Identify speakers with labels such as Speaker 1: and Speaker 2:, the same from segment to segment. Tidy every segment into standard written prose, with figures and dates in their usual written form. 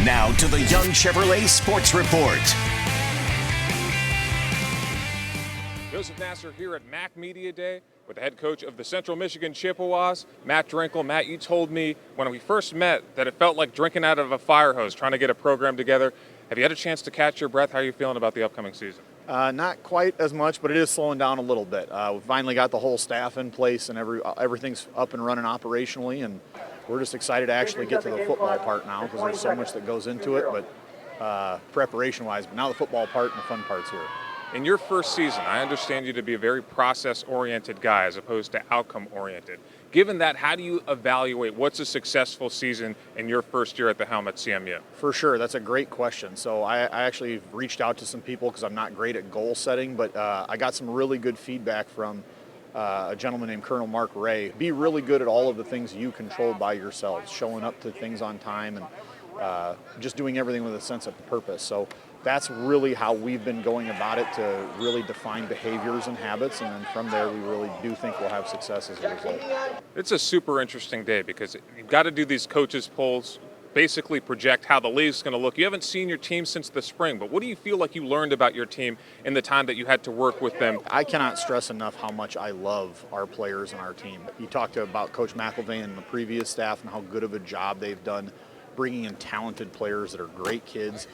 Speaker 1: Now to the Young Chevrolet Sports Report.
Speaker 2: Joseph Nasser here at MAC Media Day with the head coach of the Central Michigan Chippewas, Matt Drinkall. Matt, you told me when we first met that it felt like drinking out of a fire hose trying to get a program together. Have you had a chance to catch your breath? How are you feeling about the upcoming season?
Speaker 3: Not quite as much, but it is slowing down a little bit. We finally got the whole staff in place and everything's up and running operationally, and we're just excited to actually get to the football part now because there's so much that goes into it, but preparation-wise, but now the football part and the fun part's here.
Speaker 2: In your first season, I understand you to be a very process-oriented guy as opposed to outcome-oriented. Given that, how do you evaluate what's a successful season in your first year at the helm at CMU?
Speaker 3: For sure, that's a great question. So I actually reached out to some people because I'm not great at goal setting, but I got some really good feedback from a gentleman named Colonel Mark Ray. Be really good at all of the things you control by yourselves, showing up to things on time and just doing everything with a sense of purpose. So that's really how we've been going about it, to really define behaviors and habits, and then from there we really do think we'll have success as a result.
Speaker 2: It's a super interesting day because you've got to do these coaches polls, basically project how the league's going to look. You haven't seen your team since the spring, but what do you feel like you learned about your team in the time that you had to work with them?
Speaker 3: I cannot stress enough how much I love our players and our team. You talked about Coach McElvain and the previous staff and how good of a job they've done bringing in talented players that are great kids.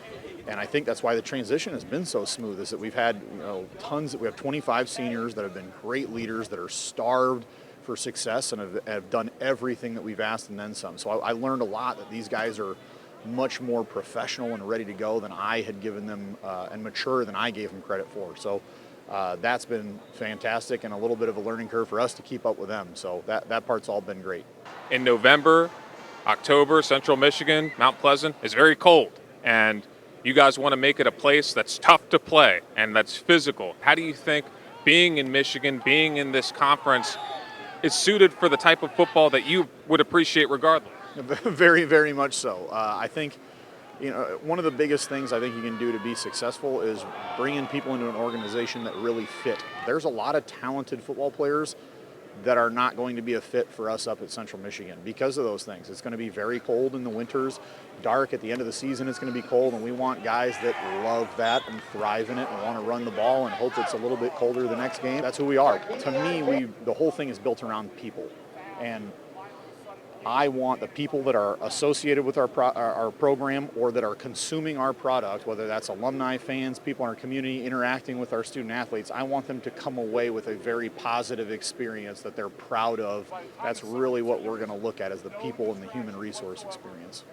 Speaker 3: And I think that's why the transition has been so smooth, is that we've had we have 25 seniors that have been great leaders that are starved for success and have done everything that we've asked and then some. So I learned a lot that these guys are much more professional and ready to go than I had given them and mature than I gave them credit for. So that's been fantastic and a little bit of a learning curve for us to keep up with them. So that part's all been great.
Speaker 2: In November, October, Central Michigan, Mount Pleasant is very cold, and you guys want to make it a place that's tough to play and that's physical. How do you think being in Michigan, being in this conference, is suited for the type of football that you would appreciate regardless?
Speaker 3: Very, very much so. I think, one of the biggest things I think you can do to be successful is bringing people into an organization that really fit. There's a lot of talented football players that are not going to be a fit for us up at Central Michigan because of those things. It's going to be very cold in the winters, dark at the end of the season. It's going to be cold, and we want guys that love that and thrive in it and want to run the ball and hope it's a little bit colder the next game. That's who we are. To me, the whole thing is built around people, and I want the people that are associated with our program or that are consuming our product, whether that's alumni, fans, people in our community interacting with our student athletes, I want them to come away with a very positive experience that they're proud of. That's really what we're going to look at, as the people and the human resource experience.